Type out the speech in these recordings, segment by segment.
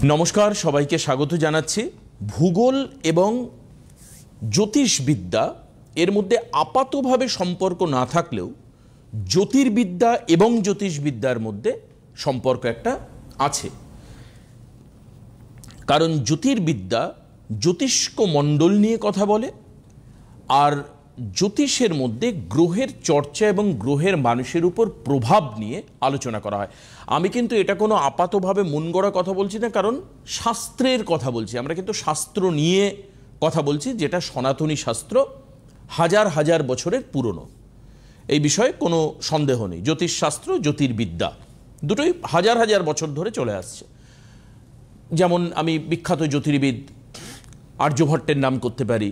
নমস্কার, সবাইকে স্বাগত জানাচ্ছি। ভূগোল এবং জ্যোতিষবিদ্যা এর মধ্যে আপাতভাবে সম্পর্ক না থাকলেও জ্যোতির্বিদ্যা এবং জ্যোতিষবিদ্যার মধ্যে সম্পর্ক একটা আছে। কারণ জ্যোতির্বিদ্যা জ্যোতিষ্ক মণ্ডল নিয়ে কথা বলে, আর জ্যোতিষের মধ্যে গ্রহের চর্চা এবং গ্রহের মানুষের উপর প্রভাব নিয়ে আলোচনা করা হয়। আমি কিন্তু এটা কোনো আপাতভাবে মন গড়া কথা বলছি না, কারণ শাস্ত্রের কথা বলছি। আমরা কিন্তু শাস্ত্র নিয়ে কথা বলছি, যেটা সনাতনী শাস্ত্র, হাজার হাজার বছরের পুরনো। এই বিষয়ে কোনো সন্দেহ নেই। জ্যোতিষশাস্ত্র, জ্যোতির্বিদ্যা দুটোই হাজার হাজার বছর ধরে চলে আসছে। যেমন আমি বিখ্যাত জ্যোতির্বিদ আর্যভট্টের নাম করতে পারি,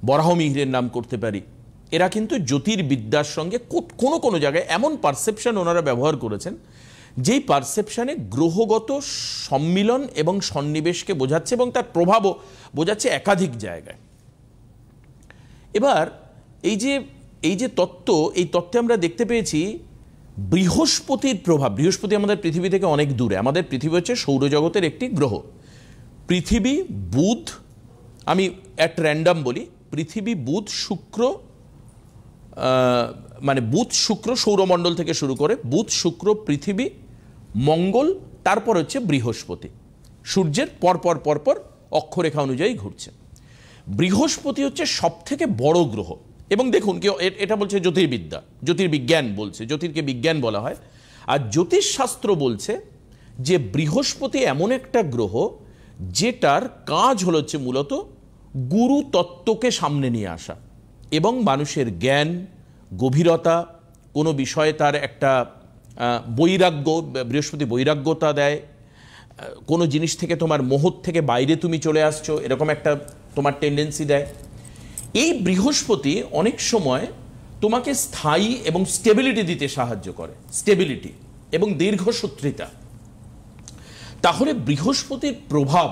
বরাহমিহিরের নাম করতে পারি। এরা কিন্তু জ্যোতির্বিদ্যার সঙ্গে কোনো কোনো জায়গায় এমন পারসেপশন ওনারা ব্যবহার করেছেন, যেই পারসেপশানে গ্রহগত সম্মিলন এবং সন্নিবেশকে বোঝাচ্ছে এবং তার প্রভাবও বোঝাচ্ছে একাধিক জায়গায়। এবার এই যে তত্ত্ব, এই তত্ত্বে আমরা দেখতে পেয়েছি বৃহস্পতির প্রভাব। বৃহস্পতি আমাদের পৃথিবী থেকে অনেক দূরে। আমাদের পৃথিবী হচ্ছে সৌরজগতের একটি গ্রহ। পৃথিবী, বুধ, আমি অ্যাট র্যান্ডাম বলি, পৃথিবী, বুধ, শুক্র, মানে বুধ শুক্র সৌরমণ্ডল থেকে শুরু করে বুধ, শুক্র, পৃথিবী, মঙ্গল, তারপর হচ্ছে বৃহস্পতি। সূর্যের পরপর পরপর অক্ষরেখা অনুযায়ী ঘুরছে। বৃহস্পতি হচ্ছে সব থেকে বড় গ্রহ। এবং দেখুন, কেউ এটা বলছে জ্যোতির্বিদ্যা, জ্যোতির্বিজ্ঞান বলছে, জ্যোতির্কে বিজ্ঞান বলা হয়। আর জ্যোতিষশাস্ত্র বলছে যে বৃহস্পতি এমন একটা গ্রহ যেটার কাজ হচ্ছে মূলত গুরু তত্ত্বকে সামনে নিয়ে আসা এবং মানুষের জ্ঞান, গভীরতা, কোনো বিষয়ে তার একটা বৈরাগ্য। বৃহস্পতি বৈরাগ্যতা দেয়। কোনো জিনিস থেকে তোমার মোহ থেকে বাইরে তুমি চলে আসছো, এরকম একটা তোমার টেন্ডেন্সি দেয়। এই বৃহস্পতি অনেক সময় তোমাকে স্থায়ী এবং স্টেবিলিটি দিতে সাহায্য করে, স্টেবিলিটি এবং দীর্ঘসূত্রিতা। তাহলে বৃহস্পতির প্রভাব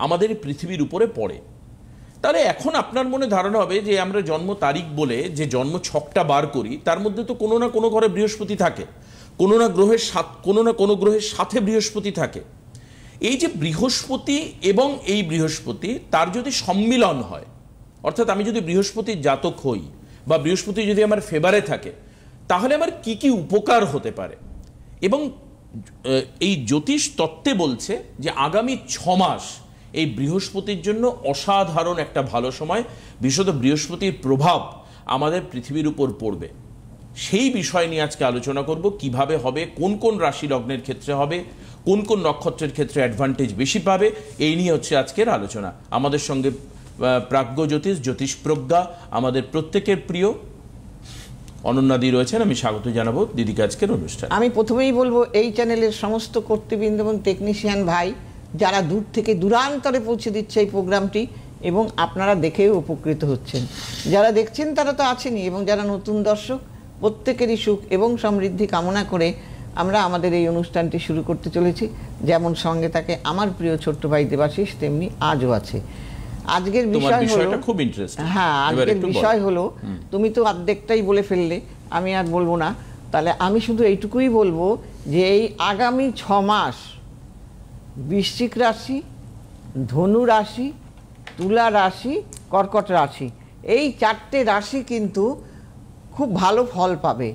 আমাদের পৃথিবীর উপরে পড়ে। তাহলে এখন আপনার মনে ধারণা হবে যে আমরা জন্ম তারিখ বলে যে জন্ম ছকটা বার করি, তার মধ্যে তো কোনো না কোনো ঘরে বৃহস্পতি থাকে, কোনো না কোনো গ্রহের সাথে বৃহস্পতি থাকে। এই যে বৃহস্পতি এবং এই বৃহস্পতি, তার যদি সম্মিলন হয়, অর্থাৎ আমি যদি বৃহস্পতির জাতক হই বা বৃহস্পতি যদি আমার ফেভারে থাকে, তাহলে আমার কি কি উপকার হতে পারে। এবং এই জ্যোতিষ তত্ত্বে বলছে যে আগামী 6 মাস এই বৃহস্পতির জন্য অসাধারণ একটা ভালো সময়। বিশেষত বৃহস্পতির প্রভাব আমাদের পৃথিবীর উপর পড়বে। সেই বিষয় নিয়ে আজকে আলোচনা করব। কিভাবে হবে, কোন কোন রাশি লগ্নের ক্ষেত্রে হবে, কোন কোন নক্ষত্রের ক্ষেত্রে অ্যাডভান্টেজ বেশি পাবে, এই নিয়ে হচ্ছে আজকের আলোচনা। আমাদের সঙ্গে প্রাজ্ঞ জ্যোতিষ, জ্যোতিষ প্রজ্ঞা, আমাদের প্রত্যেকের প্রিয় অনন্যাদি রয়েছেন। আমি স্বাগত জানাবো দিদিকে আজকের অনুষ্ঠান। আমি প্রথমেই বলবো, এই চ্যানেলের সমস্ত কর্তৃবৃন্দ এবং টেকনিশিয়ান ভাই যারা দূর থেকে দূরান্তরে পৌঁছে দিচ্ছে এই প্রোগ্রামটি, এবং আপনারা দেখেও উপকৃত হচ্ছেন। যারা দেখছেন তারা তো আছেনই, এবং যারা নতুন দর্শক, প্রত্যেকেরই সুখ এবং সমৃদ্ধি কামনা করে আমরা আমাদের এই অনুষ্ঠানটি শুরু করতে চলেছি। যেমন সঙ্গে থাকে আমার প্রিয় ছোট্ট ভাই দেবাশিস, তেমনি আজও আছে। আজকের বিষয় হলো, খুব ইন্টারেস্টিং। হ্যাঁ, আজকের বিষয় হলো, তুমি তো অর্ধেকটাই বলে ফেললে, আমি আর বলবো না। তাহলে আমি শুধু এইটুকুই বলবো যে এই আগামী 6 মাস বৃশ্চিক রাশি, ধনু রাশি, তুলা রাশি, কর্কট রাশি, এই 4টে রাশি কিন্তু খুব ভালো ফল পাবে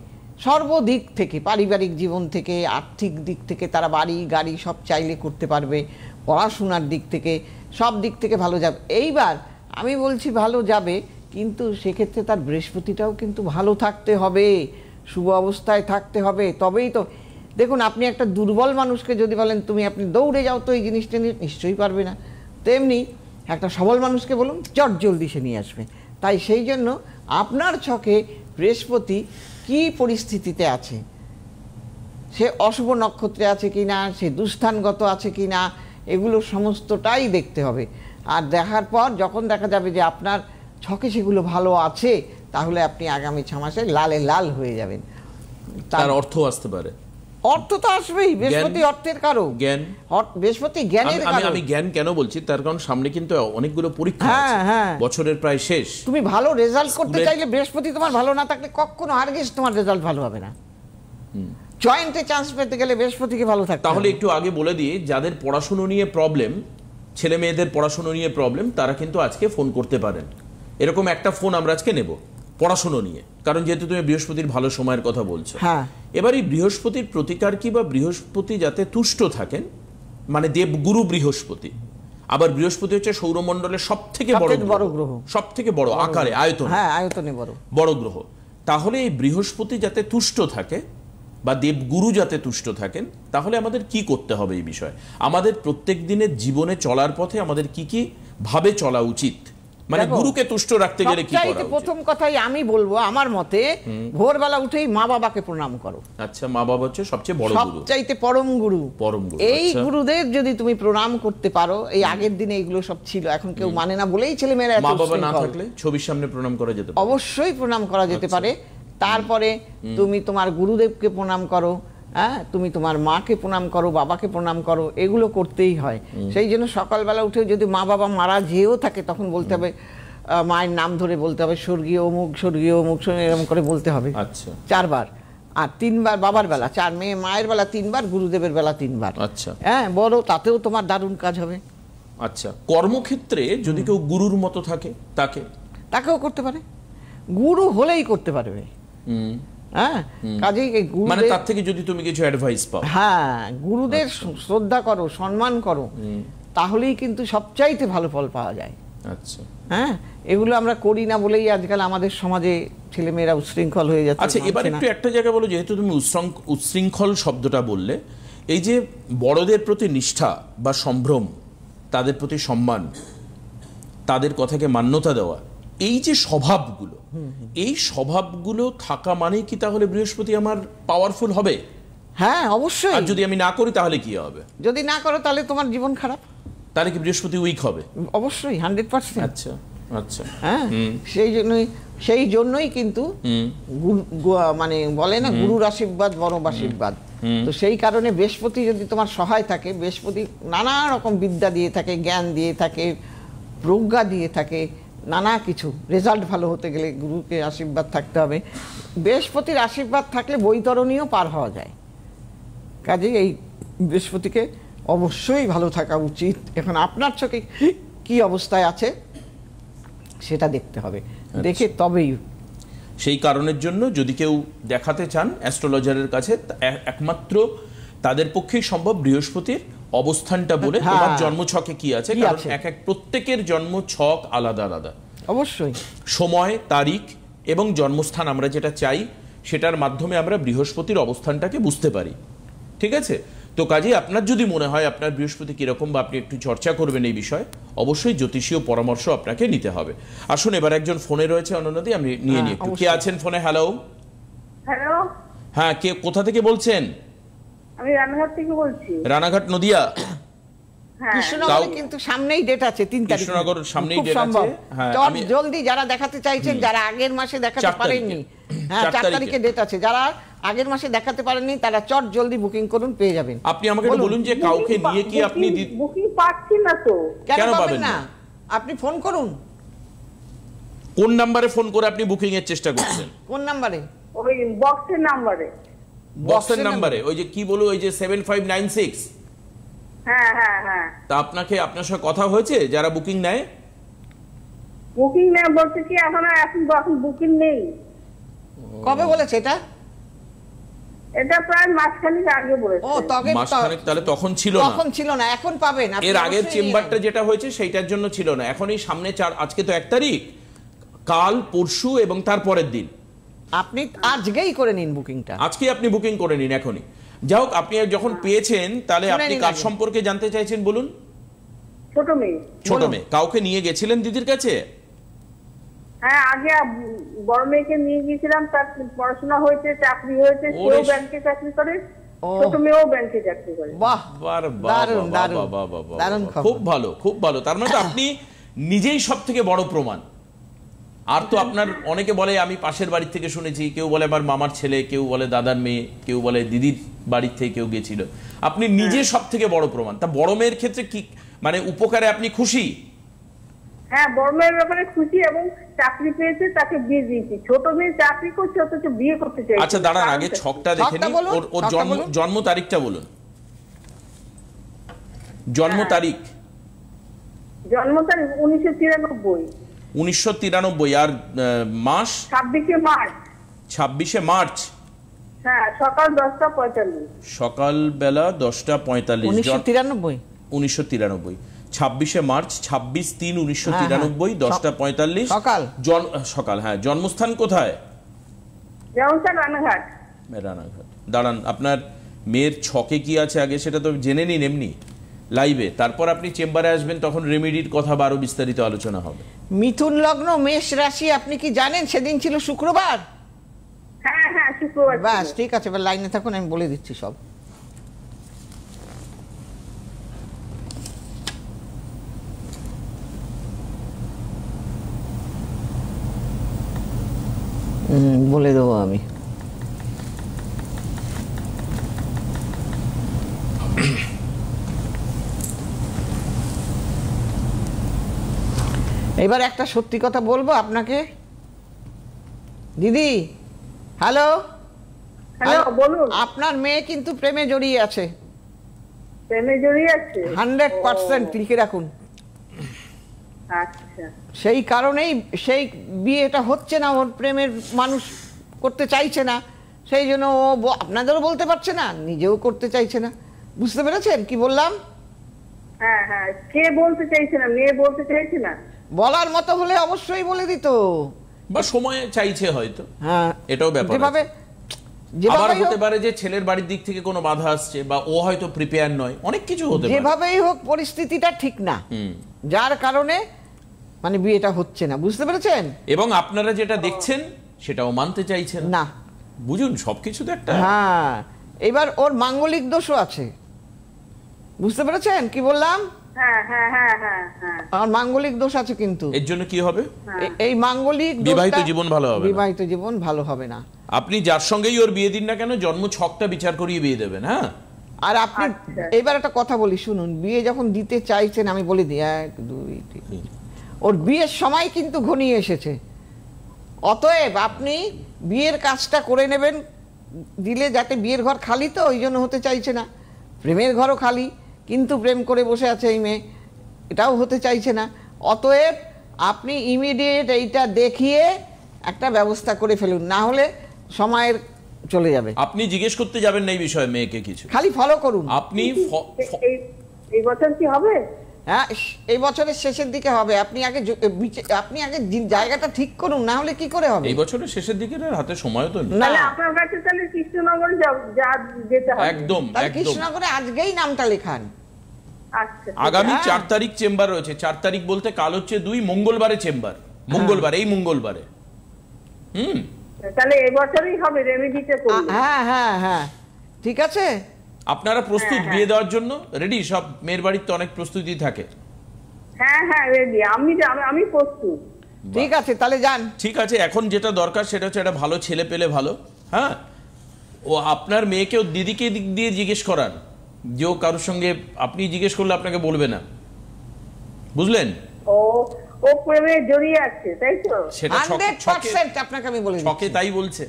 সর্বদিক থেকে। পারিবারিক জীবন থেকে, আর্থিক দিক থেকে, তারা বাড়ি গাড়ি সব চাইলে করতে পারবে। পড়াশোনার দিক থেকে, সব দিক থেকে ভালো যাবে। এইবার আমি বলছি ভালো যাবে, কিন্তু সেক্ষেত্রে তার বৃহস্পতিটাও কিন্তু ভালো থাকতে হবে, শুভ অবস্থায় থাকতে হবে। তবেই তো, দেখুন, আপনি একটা দুর্বল মানুষকে যদি বলেন আপনি দৌড়ে যাও তো এই জিনিসটা নিয়ে, নিশ্চয়ই পারবে না। তেমনি একটা সবল মানুষকে বলুন চট জলদি সে নিয়ে আসবে। তাই সেই জন্য আপনার ছকে বৃহস্পতি কি পরিস্থিতিতে আছে, সে অশুভ নক্ষত্রে আছে কি না, সে দুস্থানগত আছে কি না, এগুলো সমস্তটাই দেখতে হবে। আর দেখার পর যখন দেখা যাবে যে আপনার ছকে সেগুলো ভালো আছে, তাহলে আপনি আগামী 6 মাসে লালে লাল হয়ে যাবেন। তার অর্থ আসতে পারে। অর্থ তো আসবেই, বৃহস্পতি অর্থের কারো, জ্ঞান, বৃহস্পতি জ্ঞানের কারো। আমি জ্ঞান কেন বলছি, তার কারণ সামনে কিন্তু অনেকগুলো পরীক্ষা আছে, বছরের প্রায় শেষ। তুমি ভালো রেজাল্ট করতে চাইলে বৃহস্পতি তোমার ভালো না থাকলে কখনো হারগিজ তোমার রেজাল্ট ভালো হবে না। জয়েন্টে চান্স পেতে গেলে বৃহস্পতিকে ভালো থাকতে তাহলে হবে। একটু আগে বলে দিই, যাদের পড়াশুনো নিয়ে প্রবলেম, ছেলে মেয়েদের পড়াশুনো নিয়ে প্রবলেম, তারা কিন্তু আজকে ফোন করতে পারেন। এরকম একটা ফোন আমরা আজকে নেব পড়াশুনো নিয়ে, কারণ যেহেতু তুমি বৃহস্পতির ভালো সময়ের কথা বলছো। হ্যাঁ। এবার এই বৃহস্পতির প্রতিকার কি, বা বৃহস্পতি যাতে তুষ্ট থাকেন, মানে দেবগুরু বৃহস্পতি, আবার বৃহস্পতি হচ্ছে সৌরমণ্ডলের সব থেকে বড় গ্রহ, সব থেকে বড় আকারে, আয়তন, হ্যাঁ আয়তনে বড় গ্রহ। তাহলে এই বৃহস্পতি যাতে তুষ্ট থাকে বা দেবগুরু যাতে তুষ্ট থাকেন, তাহলে আমাদের কি করতে হবে এই বিষয়ে? আমাদের প্রত্যেক দিনের জীবনে চলার পথে আমাদের কি কি ভাবে চলা উচিত, মানে গুরুকে তুষ্ট রাখতে গেলে কি করা উচিত? প্রথম কথাই আমি বলবো, আমার মতে ভোরবেলা উঠেই মা বাবাকে প্রণাম করো। আচ্ছা, মা বাবা হচ্ছে সবচেয়ে বড় গুরু, সবচাইতে পরম গুরু। এই গুরুদের যদি তুমি প্রণাম করতে পারো, এই আগের দিনে এগুলো সব ছিল, এখন কেউ মানে না বলেই ছেলে মেয়েরা মা বাবা না থাকলে ছবির সামনে প্রণাম করা যেতে পারে, অবশ্যই প্রণাম করা যেতে পারে। তারপরে তুমি তোমার গুরুদেবকে প্রণাম করো, হ্যাঁ, তুমি তোমার মাকে প্রণাম করো, বাবাকে প্রণাম করো, এগুলো করতেই হয়। সেই জন্য সকালবেলা উঠে যদি মা বাবা মারা যেও থাকে, তখন বলতে হবে, মায়ের নাম ধরে বলতে হবে, স্বর্গীয় অমুক, স্বর্গীয় অমুক, এরকম করে বলতে হবে। আচ্ছা, 4 বার। আর 3 বার বাবার বেলা, 4, মায়ের বেলা 3 বার, গুরুদেবের বেলা 3 বার। আচ্ছা, হ্যাঁ, বড়, তাতেও তোমার দারুণ কাজ হবে। আচ্ছা, কর্মক্ষেত্রে যদি কেউ গুরুর মতো থাকে, তাকেও করতে পারে, গুরু হলেই করতে পারবে। হ্যাঁ, কাজেই মানে তার থেকে যদি তুমি কিছু অ্যাডভাইস পাও, হ্যাঁ, গুরুদের শ্রদ্ধা করো, সম্মান করো, তাহলেই কিন্তু সবচাইতে ভালো ফল পাওয়া যায়। আচ্ছা, হ্যাঁ, এগুলো আমরা করি না বলেই আজকাল আমাদের সমাজে ছেলেমেয়েরা উচ্ছৃঙ্খল হয়ে যাচ্ছে। আচ্ছা, এবার একটু একটা জায়গা বলো, যেহেতু তুমি উচ্ছৃঙ্খল শব্দটা বললে, এই যে বড়দের প্রতি নিষ্ঠা বা সম্ভ্রম, তাদের প্রতি সম্মান, তাদের কথাকে মান্যতা দেওয়া, এই যে স্বভাবগুলো, এই স্বভাবগুলো থাকা মানেই কি তাহলে বৃহস্পতি আমার পাওয়ারফুল হবে? হ্যাঁ, অবশ্যই। আর যদি আমি না করি তাহলে কি হবে? যদি না করো তাহলে তোমার জীবন খারাপ। তাহলে কি বৃহস্পতি উইক হবে? অবশ্যই, 100%। আচ্ছা, আচ্ছা, হ্যাঁ, সেই জন্যই কিন্তু মানে বলে না, গুরুর আশীর্বাদ বড় আশীর্বাদ। তো সেই কারণে বৃহস্পতি যদি তোমার সহায় থাকে, বৃহস্পতি নানা রকম বিদ্যা দিয়ে থাকে, জ্ঞান দিয়ে থাকে, প্রজ্ঞা দিয়ে থাকে, নানা কিছু। রেজাল্ট ভালো হতে গেলে গুরুকে আশীর্বাদ থাকতে হবে। বৃহস্পতির আশীর্বাদ থাকলে বৈতরণীও পার হওয়া যায়। কাজেই এই বৃহস্পতিকে অবশ্যই ভালো থাকা উচিত। এখন আপনার চোখে কি অবস্থায় আছে সেটা দেখতে হবে, দেখে তবেই। সেই কারণের জন্য যদি কেউ দেখাতে চান অ্যাস্ট্রোলজারের কাছে, একমাত্র তাদের পক্ষেই সম্ভব বৃহস্পতির অবস্থানটা বলে, তোমার জন্মছকে কি আছে, কারণ এক প্রত্যেকের জন্মছক আলাদা আলাদা। অবশ্যই সময়, তারিখ এবং জন্মস্থান আমরা যেটা চাই, সেটার মাধ্যমে আমরা বৃহস্পতির অবস্থানটাকে বুঝতে পারি। ঠিক আছে? তো কাজেই আপনার যদি মনে হয় আপনার বৃহস্পতি কিরকম, বা আপনি একটু চর্চা করবেন এই বিষয়ে, অবশ্যই জ্যোতিষীয় পরামর্শ আপনাকে নিতে হবে। আসুন, এবার একজন ফোনে রয়েছে, অনন্যাদি, আমি নিয়ে নিই একটু। কে আছেন ফোনে? হ্যালো। হ্যালো, হ্যাঁ, কে, কোথা থেকে বলছেন? আমি রানাঘাট থেকে বলছি। রানাঘাট, নদিয়া? কৃষ্ণনগরে কিন্তু সামনেই ডেট আছে, 3 তারিখ। কৃষ্ণনগর সামনেই ডেট আছে। হ্যাঁ, জলদি যারা দেখাতে চাইছেন, যারা আগের মাসে দেখাতে পারেননি, হ্যাঁ 4 তারিখে ডেট আছে, যারা আগের মাসে দেখাতে পারেননি তারা চট জলদি বুকিং করুন, পেয়ে যাবেন। আপনি আমাকে বলুন যে কাউকে নিয়ে কি আপনি বুকিং পাচ্ছি না তো? কেন পাবেন না? আপনি ফোন করুন। কোন নম্বরে ফোন করে আপনি বুকিং এর চেষ্টা করছেন? কোন নম্বরে? ওই বক্সের নম্বরে। বক্সের নম্বরে, ওই যে কি বলো, ওই যে 7596। হ্যাঁ হ্যাঁ হ্যাঁ। তা আপনার সাথে কথা হয়েছে যারা বুকিং নেয়? বুকিং নেয় বলতে কি, এখন বুকিং নেই। কবে বলেছে এটা? এটা প্রায় মাসখানেক আগে বলেছে। ও, মাসখানেক, তাহলে তখন ছিল না। তখন ছিল না, এখন পাবেন। এর আগের চেম্বারটা যেটা হয়েছে সেইটার জন্য ছিল না। এখন এই সামনে আজকে তো 1 তারিখ, কাল, পরশু এবং তারপরের দিন আপনি আজকেই করে নিন বুকিংটা। আজকে আপনি বুকিং করে নিন এখনই। যাই হোক, আপনি যখন পেয়েছেন, তাহলে আপনি কার সম্পর্কে জানতে চাইছেন বলুন? ছোট মেয়ে। ছোট মেয়ে। কাউকে নিয়ে গেছিলেন দিদির কাছে? হ্যাঁ, আগে বড় মেয়েকে নিয়ে গিয়েছিলাম, তার পড়াশোনা হয়েছে, চাকরি হয়েছে, সেও ব্যাংকে চাকরি করে, ছোট মেয়েও ব্যাংকে চাকরি করে। বাহ, দারুণ দারুণ দারুণ, খুব ভালো, খুব ভালো। তার মানে আপনি নিজেই সবথেকে বড় প্রমাণ। আর তো আপনার অনেকে বলে, আমি পাশের বাড়ি থেকে শুনেছি, কেউ বলে আমার মামার ছেলে, কেউ বলে দাদার মেয়ে, কেউ বলে দিদির বাড়ির থেকে কেউ গেছিল। আপনি নিজে সবথেকে বড় প্রমাণ। তা বড় মেয়ের ক্ষেত্রে কি মানে উপকারে আপনি খুশি? হ্যাঁ, বড় মেয়ের ব্যাপারে খুশি এবং চাকরি পেয়েছে, তাকে বিয়ে দিয়েছি। ছোট মেয়ে চাকরি করছে, অথচ বিয়ে করতে চাইছে। আচ্ছা দাঁড়ান, আগে ছকটা দেখে নিন। ওর জন্ম তারিখটা বলুন। জন্ম তারিখ? জন্ম তারিখ 1993। 1993। আর মাস? 26শে মার্চ। 26শে মার্চ। হ্যাঁ, সকাল 10:45। সকাল বেলা 10:45। 1993। 1993। 26শে মার্চ, 26/3/1993, 10:45 সকাল। সকাল, হ্যাঁ। জন্মস্থান কোথায়? জনসন রানাঘাট। রানাঘাট। দাঁড়ান, আপনার মেয়ের ছকে কি আছে আগে সেটা তো জেনে নিন এমনি লাইভে, তারপর আপনি চেম্বারে আসবেন, তখন রেমেডির কথা বা আরো বিস্তারিত আলোচনা হবে। মিথুন লগ্ন, মেষ রাশি, আপনি কি জানেন সেদিন ছিল শুক্রবার? হ্যাঁ হ্যাঁ, শুক্রবার। বাস, ঠিক আছে, এবার লাইনে থাকুন, আমি বলে দিচ্ছি সব। বলে দেবো আমি। এবার একটা সত্যি কথা বলবো আপনাকে দিদি। হ্যালো হ্যালো, বলুন। আপনার মেয়ে কিন্তু প্রেমে জড়িয়ে আছে। প্রেমে জড়িয়ে আছে? 100% লিখে রাখুন। আচ্ছা। সেই কারণেই সেই বিয়েটা হচ্ছে না, ওর প্রেমের মানুষ করতে চাইছে না, সেই জন্য ও আপনাদেরও বলতে পারছে না, নিজেও করতে চাইছে না। বুঝতে পেরেছেন কি বললাম? হ্যাঁ হ্যাঁ, কে বলতে চাইছে না? মেয়ে বলতে চাইছে না? বলার মতো হলে অবশ্যই বলে দিত, বা সময় চাইছে হয়তো। হ্যাঁ, এটাও ব্যাপার। যেভাবে আবার হতে পারে যে ছেলের বাড়ির দিক থেকে কোনো বাধা আসছে, বা ও হয়তো প্রিপেয়ার নয়, অনেক কিছু হতে পারে। যেভাবেই হোক পরিস্থিতিটা ঠিক না, যার কারণে মানে বিয়েটা হচ্ছে না। বুঝতে পেরেছেন? এবং আপনারা যেটা দেখছেন সেটাও মানতে চাইছেন না। বুঝুন, সবকিছু তো একটা। হ্যাঁ, এবার ওর মাঙ্গলিক দোষও আছে। বুঝতে পেরেছেন কি বললাম? হ্যাঁ হ্যাঁ হ্যাঁ হ্যাঁ হ্যাঁ, আর মাঙ্গলিক দোষ আছে কিন্তু। এর জন্য কি হবে? এই মাঙ্গলিক বিবাহিত জীবন ভালো হবে না। বিবাহিত জীবন ভালো হবে না। আপনি যার সঙ্গেই ওর বিয়ে দিন না কেন, জন্ম ছকটা বিচার করিয়ে বিয়ে দেবেন। হ্যাঁ, আর আপনি এবার একটা কথা বলি শুনুন, বিয়ে যখন দিতে চাইছেন, আমি বলে দিই 1 2 3, ওর বিয়ের সময় কিন্তু ঘনিয়ে এসেছে। অতএব আপনি বিয়ের কাজটা করে নেবেন, দিলে যাতে বিয়ের ঘর খালি, তো ওই জন্য হতে চাইছে না। প্রেমের ঘরও খালি, কিন্তু প্রেম করে বসে আছে এই মেয়ে, এটাও হতে চাইছে না। অতএব আপনি ইমিডিয়েট এইটা দেখিয়ে একটা ব্যবস্থা করে ফেলুন, না হলে সময়ের চলে যাবে। আপনি জিজ্ঞেস করতে যাবেন না এই বিষয়ে মেয়েকে কিছু, খালি ফলো করুন। আপনি এই বছর কি হবে? হ্যাঁ, এই বছরের শেষের দিকে হবে। আপনি আগে জায়গাটা ঠিক করুন, না হলে কি করে হবে? এই বছরের শেষের দিকে হাতে সময়ও তো নেই। তাহলে আপনার কাছে তাহলে কৃষ্ণনগরে যেতে হবে। একদম একদম। কৃষ্ণনগরে আজকেই নামটা লেখান। আচ্ছা, আগামী 4 তারিখ চেম্বার রয়েছে। 4 তারিখ বলতে কাল হচ্ছে 2, মঙ্গলবারে চেম্বার। মঙ্গলবার, এই মঙ্গলবারে। তাহলে এই বছরই হবে রেমেডিতে করব। হ্যাঁ হ্যাঁ হ্যাঁ, ঠিক আছে। আপনারা প্রস্তুত বিয়ে দেওয়ার জন্য? রেডি? সব মেয়ের বাড়ির তো অনেক প্রস্তুতি থাকে। হ্যাঁ হ্যাঁ, রেডি। আমি প্রস্তুত। ঠিক আছে, তাহলে যান। ঠিক আছে, এখন যেটা দরকার সেটা হচ্ছে একটা ভালো ছেলে পেলে ভালো। হ্যাঁ, ও আপনার মেয়েকে ও দিদিকে দিক দিয়ে জিজ্ঞেস করান, যে ও কারোর সঙ্গে, আপনি জিজ্ঞেস করলে আপনাকে বলবে না, বুঝলেন? ও প্রেমে জড়িয়ে আছে, তাই তো? সেটা 100% আপনাকে আমি বলে দিচ্ছি। ছকে তাই বলছে।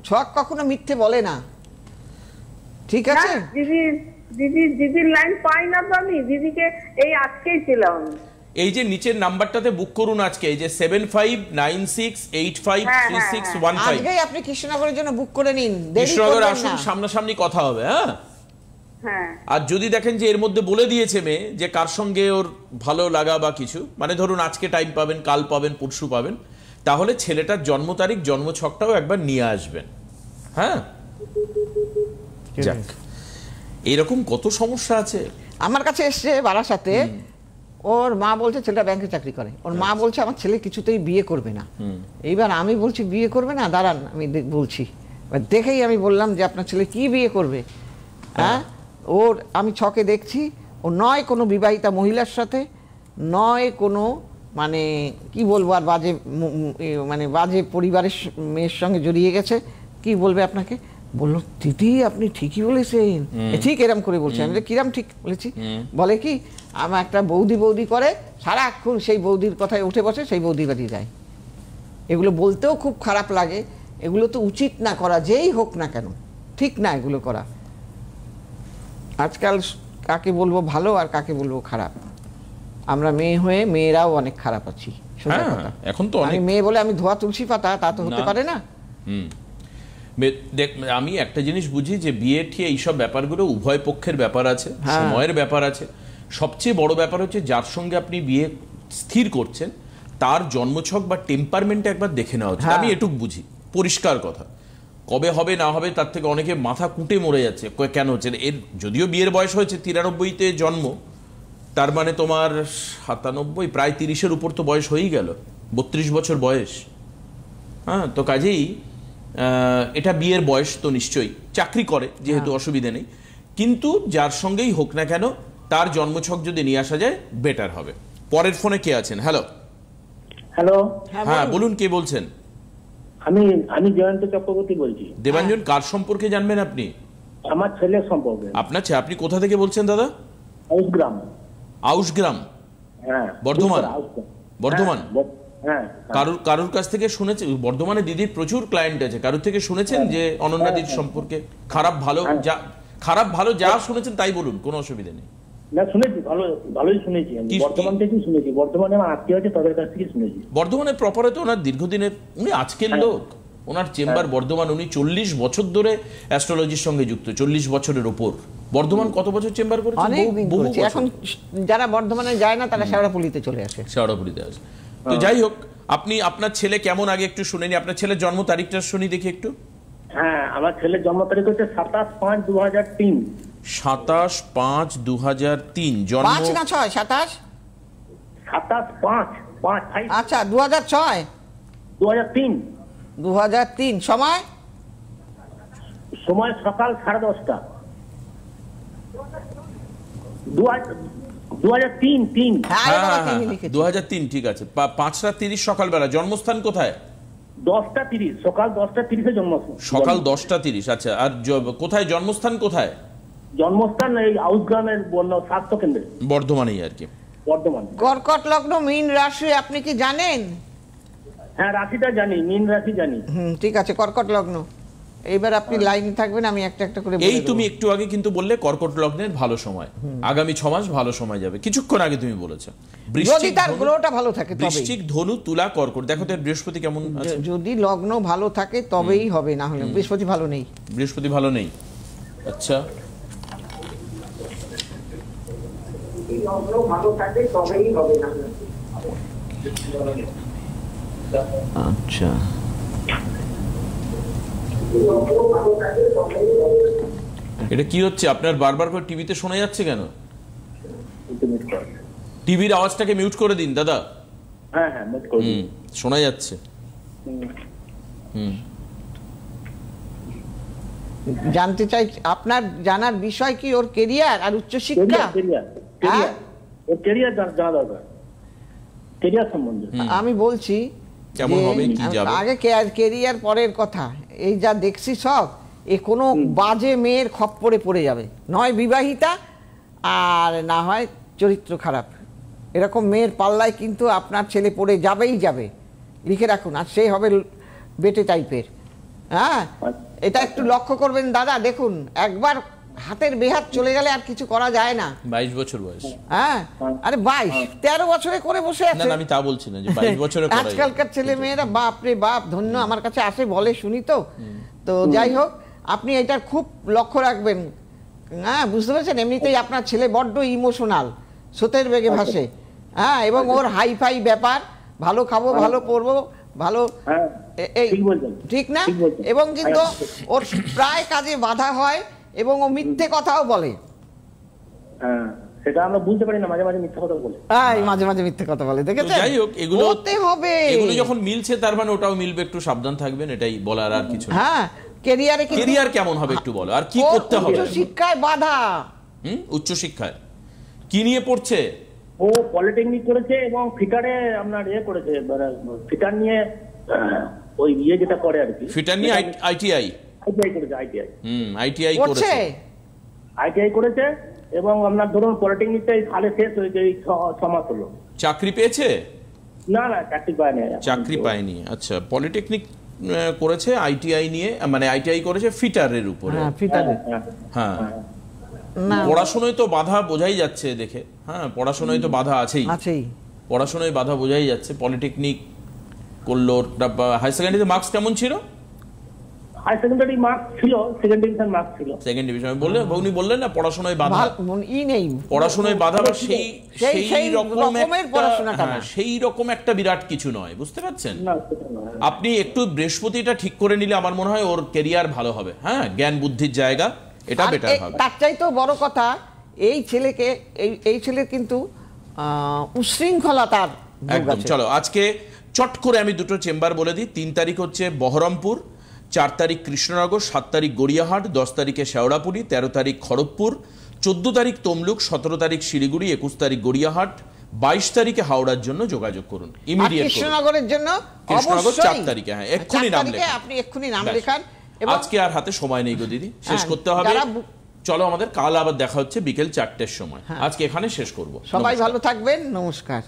ছক কখনো মিথ্যে বলে না, ঠিক আছে? দিদির লাইন পাই না তো আমি। দিদিকে এই আজকেই ছিলাম। এই যে নিচের নাম্বারটাতে বুক করুন আজকে, এই যে 7596853615। আজকেই আপনি কৃষ্ণনগরের জন্য বুক করে নিন, কৃষ্ণনগর আসুন, সামনাসামনি কথা হবে। হ্যাঁ, আর যদি দেখেন যে এর মধ্যে বলে দিয়েছে মেয়ে যে কার সঙ্গে ওর ভালো লাগা বা কিছু, মানে ধরুন আজকে টাইম পাবেন, কাল পাবেন, পরশু পাবেন, তাহলে ছেলেটার জন্ম তারিখ, জন্ম ছকটাও একবার নিয়ে আসবেন। হ্যাঁ, যাক, এরকম কত সমস্যা আছে। আমার কাছে এসছে বারাসাতে, ওর মা বলছে ছেলেটা ব্যাংকে চাকরি করে, ওর মা বলছে আমার ছেলে কিছুতেই বিয়ে করবে না। এইবার আমি বলছি বিয়ে করবে না, দাঁড়ান আমি বলছি। দেখেই আমি বললাম যে আপনার ছেলে কি বিয়ে করবে? হ্যাঁ, ওর আমি ছকে দেখছি, ও নয় কোনো বিবাহিতা মহিলার সাথে, নয় কোনো মানে কি বলবো আর বাজে মানে বাজে পরিবারের মেয়ের সঙ্গে জড়িয়ে গেছে। কি বলবে আপনাকে? বললো দিদি আপনি ঠিকই বলেছেন। ঠিক এরম করে বলছে। আমি কিরাম ঠিক বলেছি? বলে কি, আমার একটা বৌদি করে সারাক্ষণ সেই বৌদির কথায় উঠে বসে, সেই বৌদি বাড়ি যায়। এগুলো বলতেও খুব খারাপ লাগে। এগুলো তো উচিত না করা, যেই হোক না কেন, ঠিক না এগুলো করা। আজকাল কাকে বলবো ভালো আর কাকে বলবো খারাপ, আমরা মেয়ে হয়ে মেয়েরাও অনেক খারাপ আছি। এখন তো আমি মেয়ে বলে আমি ধোয়া তুলসী পাতা, তা তো হতে পারে না। আমি একটা জিনিস বুঝি যে বিয়ে ঠিয়ে এইসব ব্যাপারগুলো উভয় পক্ষের ব্যাপার আছে, সময়ের ব্যাপার আছে। সবচেয়ে বড় ব্যাপার হচ্ছে যার সঙ্গে আপনি বিয়ে স্থির করছেন তার জন্মছক বা টেম্পারমেন্টটা একবার দেখে নেওয়া উচিত। আমি এটুক বুঝি, পরিষ্কার কথা। কবে হবে না হবে তার থেকে অনেকে মাথা কুটে মরে যাচ্ছে কেন হচ্ছে। এর যদিও বিয়ের বয়স হয়েছে 93-তে জন্ম, তার মানে তোমার 97, প্রায় 30-এর উপর তো বয়স হয়েই গেল, 32 বছর বয়স। হ্যাঁ, তো কাজেই এটা বিয়ের বয়স তো নিশ্চয়ই। চাকরি করে যেহেতু অসুবিধা নেই, কিন্তু যার সঙ্গেই হোক না কেন তার জন্মছক যদি নিয়ে আসা যায় বেটার হবে। পরের ফোনে কে আছেন? হ্যালো। হ্যালো, হ্যাঁ বলুন, কে বলছেন? আমি জয়ন্ত চক্রবর্তী বলছি। দেবাঞ্জন, কার সম্পর্কে জানবেন আপনি? আমার ছেলের সম্পর্কে। আপনার ছেলে? আপনি কোথা থেকে বলছেন দাদা? আউশগ্রাম। আউশগ্রাম? হ্যাঁ, বর্ধমান। বর্ধমান? হ্যাঁ। কারুর কাছ থেকে শুনেছেন? বর্ধমানে দিদির প্রচুর ক্লায়েন্ট আছে, কারুর থেকে শুনেছেন যে অনন্যাদির সম্পর্কে খারাপ ভালো যা শুনেছেন তাই বলুন, কোনো অসুবিধা নেই। না, শুনেছি, ভালোই শুনেছি। আমি বর্ধমান থেকেই শুনেছি, বর্ধমানে আমার আত্মীয় আছে, তাদের কাছ থেকে শুনেছি। বর্ধমানের প্রপারে তো ওনার দীর্ঘদিনের, উনি আজকের লোক, ওনার চেম্বার বর্ধমান। উনি 40 বছর ধরে অ্যাস্ট্রোলজির সঙ্গে যুক্ত, 40 বছরের ওপর। বর্ধমান কত বছর চেম্বার করেছেন? এখন যারা বর্ধমানে যায় না তারা শেওড়াফুলিতে চলে আসে। শেওড়াফুলিতে আসে। তো যাই হোক, আপনি আপনার ছেলে কেমন আগে একটু শুনেনি। আপনার ছেলের জন্ম তারিখটা শুনি দেখি একটু। হ্যাঁ, আমার ছেলের জন্ম তারিখ হচ্ছে 27/5/2003। 27/5/2003 জন্ম। 5 না 6? 27? 27/5/5। আচ্ছা, 2006? 2003। 2003। সময় সকাল 10:30টা। 2003। হ্যাঁ, 2003, ঠিক আছে। 5:30 সকালবেলা। জন্মস্থান কোথায়? 10:30, সকাল 10:30 জন্মস্থান। সকাল 10:30, আচ্ছা। আর কোথায় জন্মস্থান? কোথায় জন্মস্থান? এই আউশগ্রামের স্বাস্থ্য কেন্দ্রে, বর্ধমানেই আর কি। বর্ধমান। কর্কট লগ্ন, মীন রাশি, আপনি কি জানেন? হ্যাঁ, রাশিটা জানি, মীন রাশি জানি। ঠিক আছে, কর্কট লগ্ন। এইবার আপনি লাইনে থাকবেন, আমি একটা করে বলে এই তুমি একটু আগে কিন্তু বললে কর্কট লগ্নের ভালো সময়, আগামী 6 মাস ভালো সময় যাবে। কিছুক্ষণ আগে তুমি বলেছো যদি তার গ্রহটা ভালো থাকে তবে। বৃশ্চিক, ধনু, তুলা, কর্কট। দেখো তো বৃহস্পতি কেমন আছে। যদি লগ্ন ভালো থাকে তবেই হবে, না হলে বৃহস্পতি ভালো নেই। বৃহস্পতি ভালো নেই, আচ্ছা। লগ্ন ভালো থাকে তবেই হবে, না হলে। আচ্ছা, এটা কি হচ্ছে আপনার? বারবার করে টিভিতে শোনা যাচ্ছে কেন? টিভির আওয়াজটাকে মিউট করে দিন দাদা। হ্যাঁ, মিউট করে দিন। শোনা যাচ্ছে। জানতে চাই আপনার জানার বিষয় কি? ওর কেরিয়ার আর উচ্চশিক্ষা? ওর কেরিয়ার জানা দরকার, কেরিয়ার সম্বন্ধে। আমি বলছি কেমন হবে, কি যাবে। আগে কেরিয়ার পরের কথা। এই যা দেখছি সব, এ কোনো বাজে মেয়ের খপ্পরে পড়ে যাবে, নয় বিবাহিতা আর না হয় চরিত্র খারাপ। এরকম মেয়ের পাল্লায় কিন্তু আপনার ছেলে পড়ে যাবেই যাবে, লিখে রাখুন। আর সে হবে বেটে টাইপের। হ্যাঁ, এটা একটু লক্ষ্য করবেন দাদা। দেখুন, একবার হাতের বেহাত চলে গেলে আর কিছু করা যায় না। 22 বছর বয়স। হ্যাঁ, আরে 22-13 বছরে করে বসে আছে। না, আমি তা বলছি না যে 22 বছরে করে। আজকালকার ছেলে মেয়েরা বাপ রে বাপ ধন্য, আমার কাছে আসে বলে শুনি তো। তো যাই হোক, আপনি এটার খুব লক্ষ্য রাখবেন। হ্যাঁ, বুঝতে পারছেন? এমনিতেই আপনার ছেলে বড্ড ইমোশনাল, স্রোতের বেগে ভাসে। হ্যাঁ, এবং ওর হাইফাই ব্যাপার, ভালো খাবো, ভালো পড়বো, ভালো, এই ঠিক না? এবং কিন্তু ওর প্রায় কাজে বাধা হয় এবং ও মিথ্যে কথাও বলে। হ্যাঁ, সেটা আমরা বুঝতে পারি না, মাঝে মাঝে মিথ্যে কথা বলে। মাঝে মাঝে মিথ্যে কথা বলে, দেখেছেন? যাই হোক, এগুলো হতে হবে। এগুলো যখন মিলছে তার মানে ওটাও মিলবে, একটু সাবধান থাকবেন, এটাই বলার আর কিছু। হ্যাঁ, কেরিয়ার কেমন হবে একটু বলো, আর কি করতে হবে? উচ্চ শিক্ষায় বাধা। উচ্চ শিক্ষায় কি নিয়ে পড়ছে? ও পলিটেকনিক করেছে এবং ফিটারে আপনার করেছে, ফিটার নিয়ে ওই যেটা করে আর কি, ফিটার নিয়ে আইটিআই আইটিআই। আইটিআই করছে করেছে, আইটিআই করেছে এবং আপনার ধরুন পলিটেকনিকটাই সালে শেষ হয়েছে, এই 6 মাস হলো। চাকরি পেয়েছে? না না, চাকরি পায়নি। চাকরি পায়নি। আচ্ছা, পলিটেকনিক করেছে, আইটিআই নিয়ে, মানে আইটিআই করেছে ফিটারের উপরে। হ্যাঁ ফিটারে। হ্যাঁ, না পড়াশোনায় তো বাধা বোঝাই যাচ্ছে দেখে। হ্যাঁ, পড়াশোনায় তো বাধা আছেই, আছেই। পড়াশোনায় বাধা বোঝাই যাচ্ছে। পলিটেকনিক করলো, হাই সেকেন্ডারিতে মার্কস কেমন ছিল? হাই সেকেন্ডারি মার্কস ছিল, সেকেন্ড ডিভিশন মার্কস ছিল। সেকেন্ড ডিভিশন বললে উনি বললেন না পড়াশোনায় বাধা, ই নেই পড়াশোনায় বাধা বা সেই রকমের পড়াশোনাটা না। সেই রকম একটা বিরাট কিছু নয়, বুঝতে পারছেন? না সেটা নয়। আপনি একটু বৃহস্পতিটা ঠিক করে নিলে আমার মনে হয় ওর ক্যারিয়ার ভালো হবে। হ্যাঁ, জ্ঞান বুদ্ধির জায়গা, এটা বেটার হবে। তার চাইতেও বড় কথা, এই ছেলেকে এই ছেলের কিন্তু উশৃঙ্খলা তার যোগ একদম। আছে। চলো আজকে চট করে আমি দুটো চেম্বার বলে দিই। 3 তারিখ হচ্ছে বহরমপুর, 4 তারিখ কৃষ্ণনগর, 7 তারিখ গড়িয়াহাট, 10 তারিখে শেওড়াপুরি, 13 তারিখ খড়গপুর, 14 তারিখ তমলুক, 17 তারিখ শিলিগুড়ি, 21 তারিখ গড়িয়াহাট, 22 তারিখে হাওড়ার জন্য যোগাযোগ করুন। ইমিডিয়েট কৃষ্ণনগরের জন্য কৃষ্ণনগর 4 অবশ্যই তারিখে। হ্যাঁ, এক্ষুনি নাম লেখান, আপনি এক্ষুনি নাম ব্যাস। লেখান। আজকে আর হাতে সময় নেই গো দিদি, শেষ হ্যাঁ, করতে হবে। যারা চলো আমাদের কাল আবার দেখা হচ্ছে বিকেল 4টের সময়। আজকে এখানে শেষ করব। সবাই ভালো থাকবেন, নমস্কার।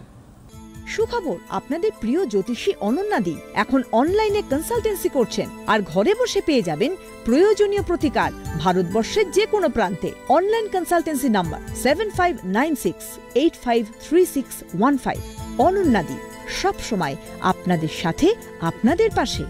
সুখবর, আপনাদের প্রিয় জ্যোতিষী অনন্যাদি এখন অনলাইনে কনসালটেন্সি করছেন আর ঘরে বসে পেয়ে যাবেন প্রয়োজনীয় প্রতিকার ভারতবর্ষের যে কোনো প্রান্তে। Online consultancy number 7596853615। অনন্যাদি সব সময় আপনাদের সাথে, আপনাদের পাশে।